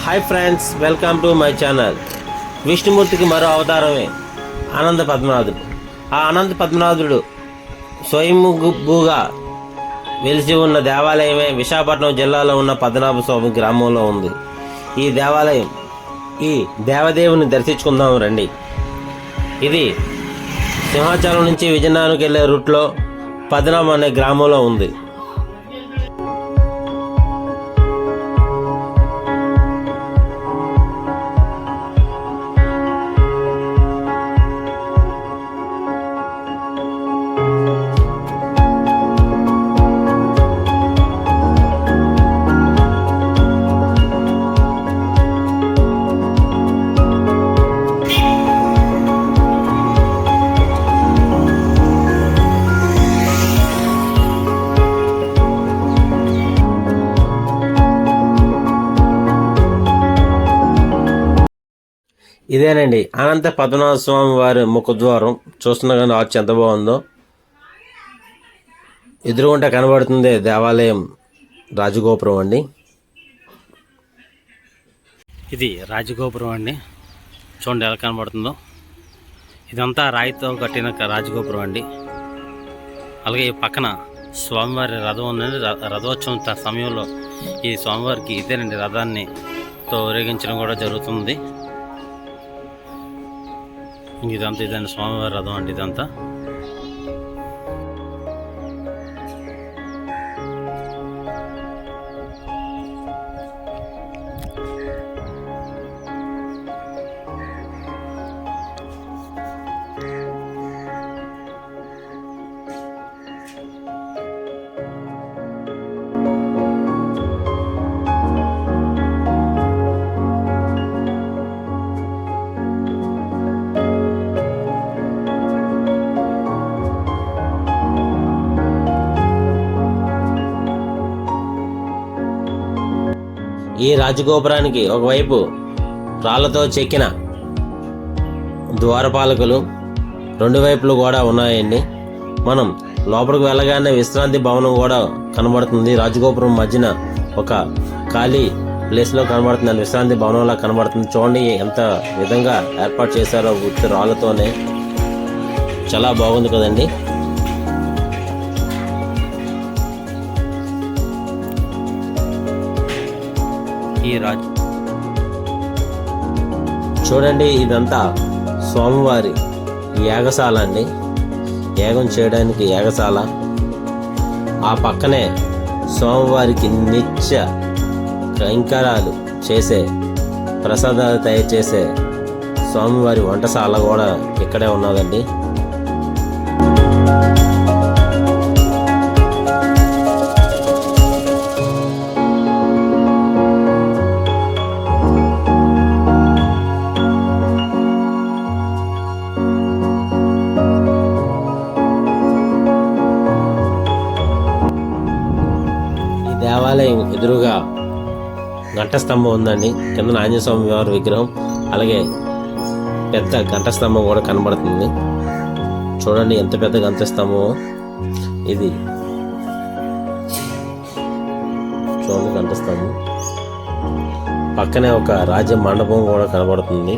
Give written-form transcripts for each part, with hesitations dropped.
Hi friends, welcome to my channel. విష్ణుమూర్తికి మరో అవతారమే అనంత పద్మనాథుడు. ఆ అనంత పద్మనాథుడు స్వయంభూగా వెలిసి ఉన్న దేవాలయమే విశాఖపట్నం జిల్లాలో ఉన్న పద్మనాభ స్వామి గ్రామంలో ఉంది. ఈ దేవాలయం, ఈ దేవదేవుని దర్శించుకుందాం రండి. ఇది సింహాచలం నుంచి విజయనగరంకి వెళ్ళే రూట్లో పద్మనాభం అనే గ్రామంలో ఉంది. ఇదేనండి అనంత పద్మనాభ స్వామి వారి ముఖద్వారం. చూస్తున్నా కానీ ఆర్చ్ ఎంత బాగుందో. ఎదురుగుంట కనబడుతుంది దేవాలయం రాజగోపురం అండి. ఇది రాజగోపురం అండి, చూడండి ఎలా కనబడుతుందో. ఇదంతా రాయితో కట్టిన రాజగోపురం అండి. అలాగే ఈ పక్కన స్వామివారి రథం ఉందండి. రథోత్సవం సమయంలో ఈ స్వామివారికి ఇదేనండి రథాన్ని ఊరేగించడం కూడా జరుగుతుంది. ఇదంతా స్వామివారి రథం అండి. ఇదంతా ఈ రాజగోపురానికి ఒకవైపు రాళ్లతో చెక్కిన ద్వారపాలకులు, రెండు వైపులు కూడా ఉన్నాయండి. మనం లోపలికి వెళ్ళగానే విశ్రాంతి భవనం కూడా కనబడుతుంది. రాజగోపురం మధ్యన ఒక ఖాళీ ప్లేస్లో కనబడుతుంది, విశ్రాంతి భవనంలా కనబడుతుంది. చూడండి ఎంత విధంగా ఏర్పాటు చేశారో ఉత్తి రాళ్లతోనే. చాలా బాగుంది కదండి. చూడండి, ఇదంతా స్వామివారి యాగశాల అండి. యాగం చేయడానికి యాగశాల. ఆ పక్కనే స్వామివారికి నిత్య కైంకర్యాలు చేసే, ప్రసాదాలు తయారు చేసే స్వామివారి వంటశాల కూడా ఇక్కడే ఉన్నదండి. దేవాలయం ఎదురుగా ఘంటస్తంభం ఉందండి. కింద ఆంజనేయ స్వామి వారి విగ్రహం, అలాగే పెద్ద ఘంటస్తంభం కూడా కనబడుతుంది. చూడండి ఎంత పెద్ద ఘంటస్తంభమో ఇది. చూడండి ఘంటస్తంభం పక్కనే ఒక రాజ్య మండపం కూడా కనబడుతుంది.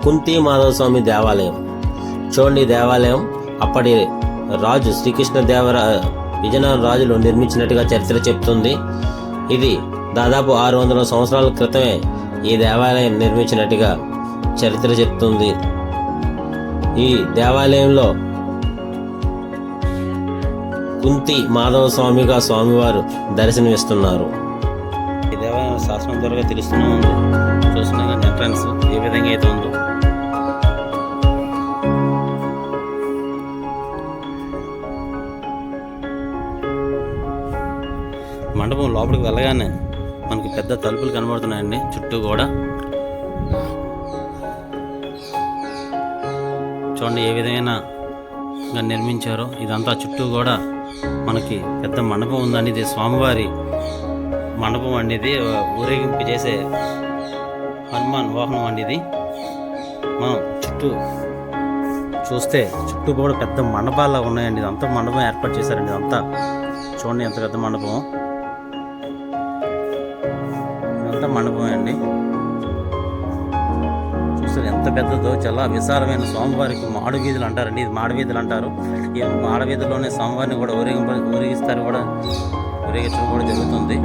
కుంతి మాధవ స్వామి దేవాలయం. చూడండి, దేవాలయం అప్పటి రాజు శ్రీకృష్ణదేవర విజయనగరం రాజులు నిర్మించినట్టుగా చరిత్ర చెప్తుంది. ఇది దాదాపు 600 సంవత్సరాల క్రితమే ఈ దేవాలయం నిర్మించినట్టుగా చరిత్ర చెప్తుంది. ఈ దేవాలయంలో కుంతి మాధవ స్వామిగా స్వామివారు దర్శనమిస్తున్నారు. ఈ దేవాలయం శాసనం ద్వారా తెలుస్తూనే ఉంది. చూస్తున్నా కానీ ఎంట్రన్స్ ఏ విధంగా అయితే ఉందో. మండపం లోపలికి వెళ్ళగానే మనకి పెద్ద తలుపులు కనబడుతున్నాయండి. చుట్టూ కూడా చూడండి ఏ విధంగా నిర్మించారో. ఇదంతా చుట్టూ కూడా మనకి పెద్ద మండపం ఉందండి. ఇది స్వామివారి మండపం అండి. ఇది ఊరేగింపు చేసే హనుమాన్ వాహనం అండి. ఇది మనం చుట్టూ చూస్తే చుట్టూ కూడా పెద్ద మండపాల్లో ఉన్నాయండి. ఇదంతా మండపం ఏర్పాటు చేశారండి. ఇదంతా చూడండి ఎంత పెద్ద మండపం. ఇదంతా మండపమే అండి. చూస్తారు ఎంత పెద్దదో. చాలా విశాలమైన స్వామివారికి మాడు వీధులు అంటారండి. ఇది మాడ వీధులు అంటారు. ఈ మాడ వీధుల్లోనే స్వామివారిని కూడా ఊరేగిస్తారు కూడా, ఊరేగించడం కూడా జరుగుతుంది.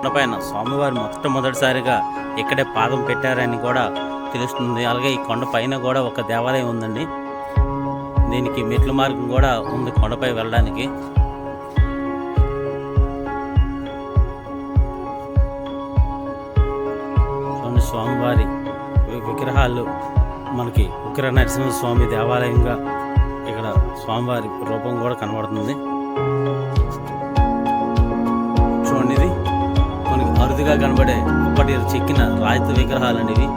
కొండపైన స్వామివారు మొట్టమొదటిసారిగా ఇక్కడే పాదం పెట్టారని కూడా తెలుస్తుంది. అలాగే ఈ కొండ పైన కూడా ఒక దేవాలయం ఉందండి. దీనికి మెట్ల మార్గం కూడా ఉంది కొండపై వెళ్ళడానికి. స్వామివారి విగ్రహాలు మనకి ఉగ్ర నరసింహస్వామి దేవాలయంగా ఇక్కడ స్వామివారి రూపం కూడా కనబడుతుంది. చూడండి ఇది మనకి అరుదుగా కనబడే అప్పటి చెక్కిన రాయితీ విగ్రహాలు అనేవి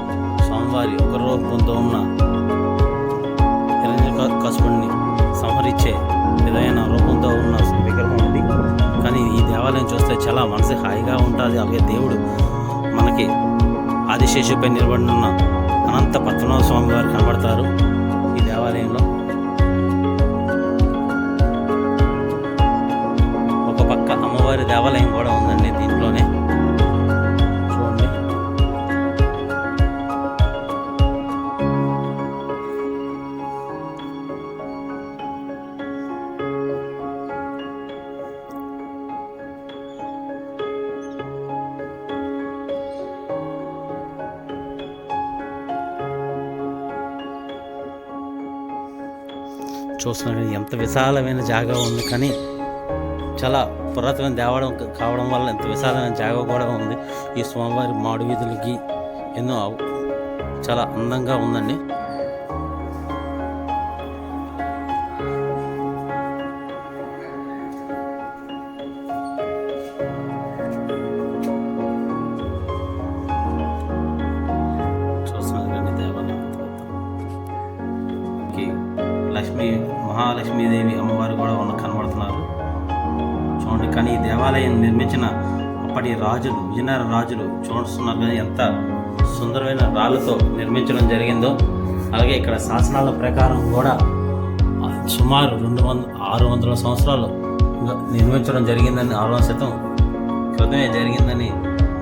స్వామివారి ఉగ్ర రూపంతో ఉన్న హిరణ్యకశిపుడిని సంహరించే విధమైన రూపంతో ఉన్న విగ్రహం ఉంది. కానీ ఈ దేవాలయం చూస్తే చాలా మనసు హాయిగా ఉంటుంది. అలాగే దేవుడు మనకి ఆదిశేషుపై నిలబడిన అనంత పద్మనాభ స్వామి వారు కనబడతారు ఈ దేవాలయంలో. ఒక పక్క అమ్మవారి దేవాలయం కూడా ఉందండి దీంట్లోనే. చూడండి చూస్తున్నారు ఎంత విశాలమైన జాగా ఉంది. కానీ చాలా పురాతనమైన దేవాలయం కావడం వల్ల ఎంత విశాలమైన జాగా కూడా ఉంది. ఈ స్వామివారి మాడు వీధులకి ఎన్నో చాలా అందంగా ఉందండి. చూస్తున్నారు కానీ దేవాలయం మహాలక్ష్మీదేవి అమ్మవారు కూడా కనబడుతున్నారు. చూడండి ఉంది. కానీ ఈ దేవాలయం నిర్మించిన అప్పటి రాజులు, విజయనగర రాజులు చూస్తున్నారు కానీ ఎంత సుందరమైన రాళ్ళతో నిర్మించడం జరిగిందో. అలాగే ఇక్కడ శాసనాల ప్రకారం కూడా సుమారు 600 సంవత్సరాలు నిర్మించడం జరిగిందని, 600 శతం క్రితమే జరిగిందని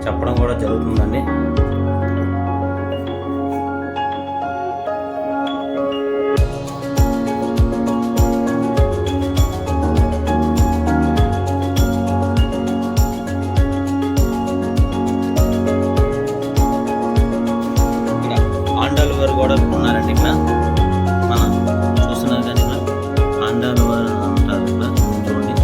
చెప్పడం కూడా జరుగుతుందండి. ఆండాలు వారు కూడా ఉన్నారండి. ఇక్కడ మనం చూస్తున్నారు కానీ ఇక్కడ ఆండాలు వారు అంటారు. ఇక్కడ చూడండి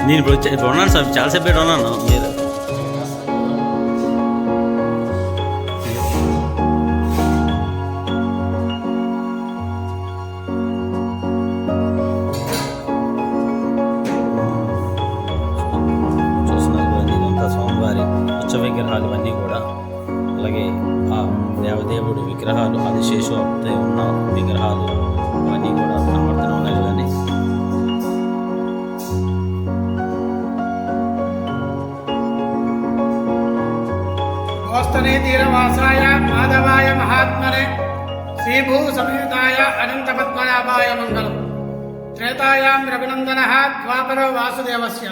నేను ఇప్పుడు ఉన్నాను సార్, చాలాసేపు పెట్టి ఉన్నాను. మీరు స్వామివారి ఉచ్చ విగ్రహాలు ఇవన్నీ కూడా, అలాగే ఆ దేవదేవుడు విగ్రహాలు, ఆదిశేషు అప్పుడే ఉన్న విగ్రహాలు అవన్నీ కూడా కనబడుతూ ఉన్నాయి కదండి. గోస్తనే తీరవాసాయ మాధవాయ మహాత్మనే శ్రీభూ సమేతాయ అనంత పద్మనాభాయ మంగళం. త్రేతాయాం రఘునందన ద్వాపరో వాసుదేవస్య.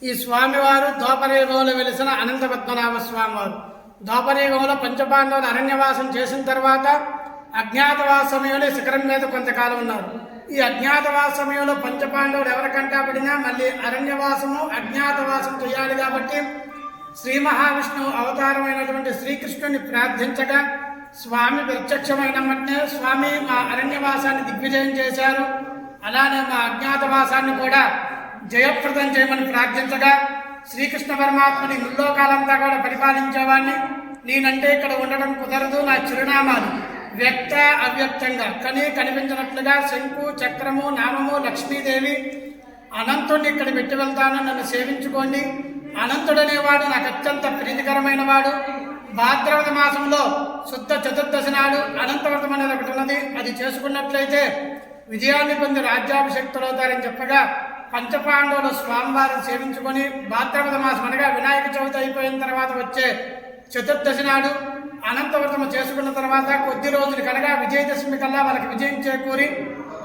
ఈ స్వామివారు ద్వాపరయుగంలో వెలిసిన అనంత పద్మనాభ స్వామివారు. ద్వాపరయుగంలో పంచపాండవులు అరణ్యవాసం చేసిన తర్వాత అజ్ఞాతవాస సమయంలో శిఖరం మీద కొంతకాలం ఉన్నారు. ఈ అజ్ఞాతవాస సమయంలో పంచపాండవులు ఎవరికంటా పడినా మళ్ళీ అరణ్యవాసము అజ్ఞాతవాసం చేయాలి కాబట్టి శ్రీ మహావిష్ణువు అవతారమైనటువంటి శ్రీకృష్ణుని ప్రార్థించగా స్వామి ప్రత్యక్షమైన వెంటనే స్వామి మా అరణ్యవాసాన్ని దిగ్విజయం చేశారు. అలానే మా అజ్ఞాతవాసాన్ని కూడా జయప్రదం చేయమని ప్రార్థించగా శ్రీకృష్ణ పరమాత్మని ముల్లోకాలంతా కూడా పరిపాలించేవాడిని, నేనంటే ఇక్కడ ఉండడం కుదరదు, నా చిరునామాలు వ్యక్త అవ్యక్తంగా కనిపించినట్లుగా శంకు చక్రము నామము లక్ష్మీదేవి అనంతుడిని ఇక్కడ పెట్టి వెళ్తాను, నన్ను సేవించుకోండి. అనంతుడనేవాడు నాకు అత్యంత ప్రీతికరమైన వాడు. భాద్రపద మాసంలో శుద్ధ చతుర్దశి నాడు అనంతవ్రతం అనేది ఒకటి ఉన్నది. అది చేసుకున్నట్లయితే విజయాన్ని పొంది రాజ్యాభిషక్తులవుతారని చెప్పగా పంచపాండవులు స్వామివారిని సేవించుకొని భాద్రపద మాసం అనగా వినాయక చవితి అయిపోయిన తర్వాత వచ్చే చతుర్దశి నాడు అనంతవ్రతము చేసుకున్న తర్వాత కొద్ది రోజులు కనుక విజయదశమి కల్లా వాళ్ళకి విజయం చేకూరి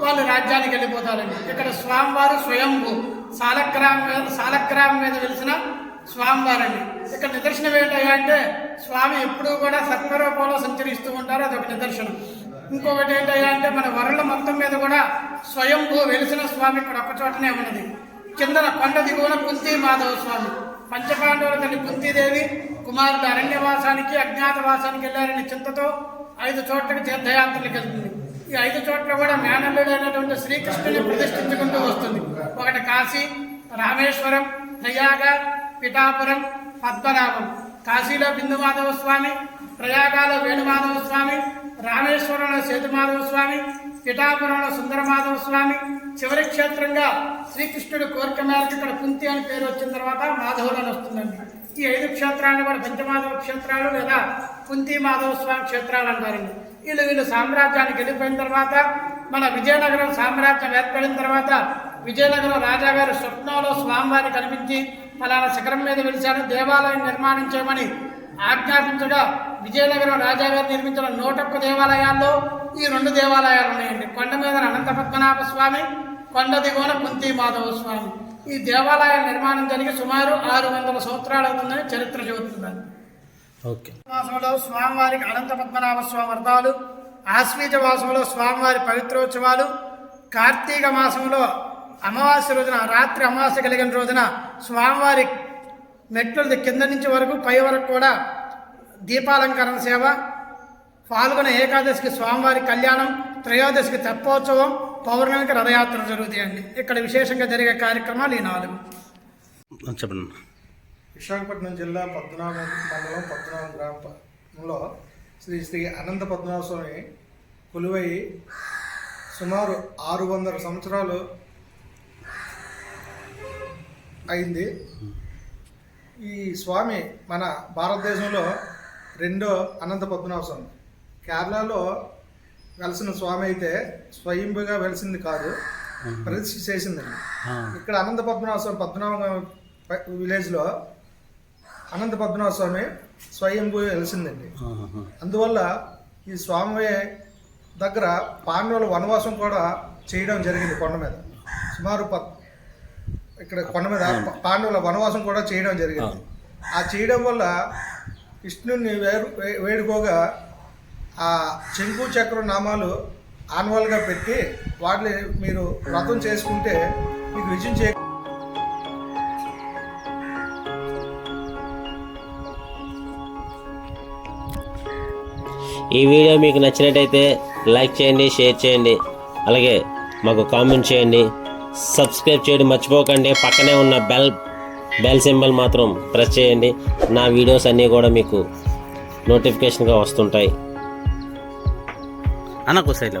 వాళ్ళు రాజ్యానికి వెళ్ళిపోతారండి. ఇక్కడ స్వామివారు స్వయంభూ సాలగ్రామం మీద వెలిసిన స్వామివారండి. ఇక్కడ నిదర్శనం ఏంటయ్యా అంటే స్వామి ఎప్పుడూ కూడా సర్పరూపంలో సంచరిస్తూ ఉంటారు, అదొక నిదర్శనం. ఇంకొకటి ఏంటయ్యా అంటే మన వరల మొత్తం మీద కూడా స్వయంభూ వెలిసిన స్వామి ఇక్కడ ఒక్క చోటనే ఉన్నది. కిందన కొండ దిగువన కుంతి మాధవ స్వామి. పంచపాండవుల తల్లి కుంతీదేవి కుమారుడు అరణ్యవాసానికి అజ్ఞాతవాసానికి వెళ్ళారని చింతతో 5 చోట్లకి తీర్థయాత్రలకు వెళ్తుంది. ఈ 5 చోట్ల కూడా మేనల్లుడైనటువంటి శ్రీకృష్ణుని ప్రతిష్ఠించుకుంటూ వస్తుంది. ఒకటి కాశీ, రామేశ్వరం, ప్రయాగ, పిఠాపురం, పద్మనాభం. కాశీలో బిందు మాధవ స్వామి, ప్రయాగాలో వేణుమాధవ స్వామి, రామేశ్వరంలో సేతుమాధవ స్వామి, పిఠాపురంలో సుందరమాధవ స్వామి. చివరి క్షేత్రంగా శ్రీకృష్ణుడు కోరిక మేరకు ఇక్కడ కుంతి అని పేరు వచ్చిన తర్వాత మాధవులని వస్తుందండి. ఈ 5 క్షేత్రాలను కూడా పంచమాధవ క్షేత్రాలు లేదా కుంతి మాధవ స్వామి క్షేత్రాలు అంటారండి. వీళ్ళు సామ్రాజ్యానికి వెళ్ళిపోయిన తర్వాత మన విజయనగరం సామ్రాజ్యం ఏర్పడిన తర్వాత విజయనగరం రాజాగారు స్వప్నంలో స్వామివారిని కనిపించి ఫలానా శిఖరం మీద వెలిశాను, దేవాలయం నిర్మాణం చేయమని ఆజ్ఞాపించగా విజయనగరం రాజాగారు నిర్మించిన 101 దేవాలయాల్లో ఈ 2 దేవాలయాలు ఉన్నాయండి. కొండ మీద అనంత పద్మనాభ స్వామి, కొండ దిగువన కుంతి మాధవ స్వామి. ఈ దేవాలయ నిర్మాణం జరిగి సుమారు 600 సంవత్సరాలు అవుతుందని చరిత్ర చెబుతుందండి. ఓకే. మాసంలో స్వామివారికి అనంత పద్మనాభ స్వామి వ్రతాలు, ఆశ్వీజ మాసంలో స్వామివారి పవిత్రోత్సవాలు, కార్తీక మాసంలో అమావాస్య రోజున రాత్రి అమావాస్య కలిగిన రోజున స్వామివారి మెట్లు కింద నుంచి వరకు పై వరకు కూడా దీపాలంకరణ సేవ, పాల్గొన ఏకాదశికి స్వామివారి కళ్యాణం, త్రయోదశికి తెప్పోత్సవం, పౌర్ణమికి రథయాత్ర జరుగుతాయండి. ఇక్కడ విశేషంగా జరిగే కార్యక్రమాలు ఈ 4. చెప్పండి. విశాఖపట్నం జిల్లా పద్మనాభం మండలం పద్మనాభం గ్రామంలో శ్రీ శ్రీ అనంత పద్మనాభ స్వామి కొలువై సుమారు 600 సంవత్సరాలు అయింది. ఈ స్వామి మన భారతదేశంలో రెండో అనంత పద్మనాభ స్వామి. కేరళలో వెలసిన స్వామి అయితే స్వయంభుగా వెలిసింది కాదు, ప్రతిష్ఠ చేసిందండి. ఇక్కడ అనంత పద్మనాభ స్వామి పద్మనాభ విలేజ్లో అనంత పద్మనాభ స్వామి స్వయంభూ వెలిసిందండి. అందువల్ల ఈ స్వామి దగ్గర పాండవుల వనవాసం కూడా చేయడం జరిగింది. కొండ మీద సుమారు ఇక్కడ కొండ మీద పాండవుల వనవాసం కూడా చేయడం జరిగింది. ఆ చేయడం వల్ల విష్ణుని వేడుకోగా ఆ శంకు చక్రం నామాలు ఆన్వాల్గా పెట్టి వాటిని మీరు వ్రతం చేసుకుంటే మీకు విజయం చే ఈ వీడియో మీకు నచ్చినట్టయితే లైక్ చేయండి, షేర్ చేయండి, అలాగే మాకు కామెంట్ చేయండి, సబ్స్క్రైబ్ చేయడం మర్చిపోకండి. పక్కనే ఉన్న బెల్ సింబల్ మాత్రం ప్రెస్ చేయండి. నా వీడియోస్ అన్నీ కూడా మీకు నోటిఫికేషన్గా వస్తుంటాయి. అన్నకు సైడ్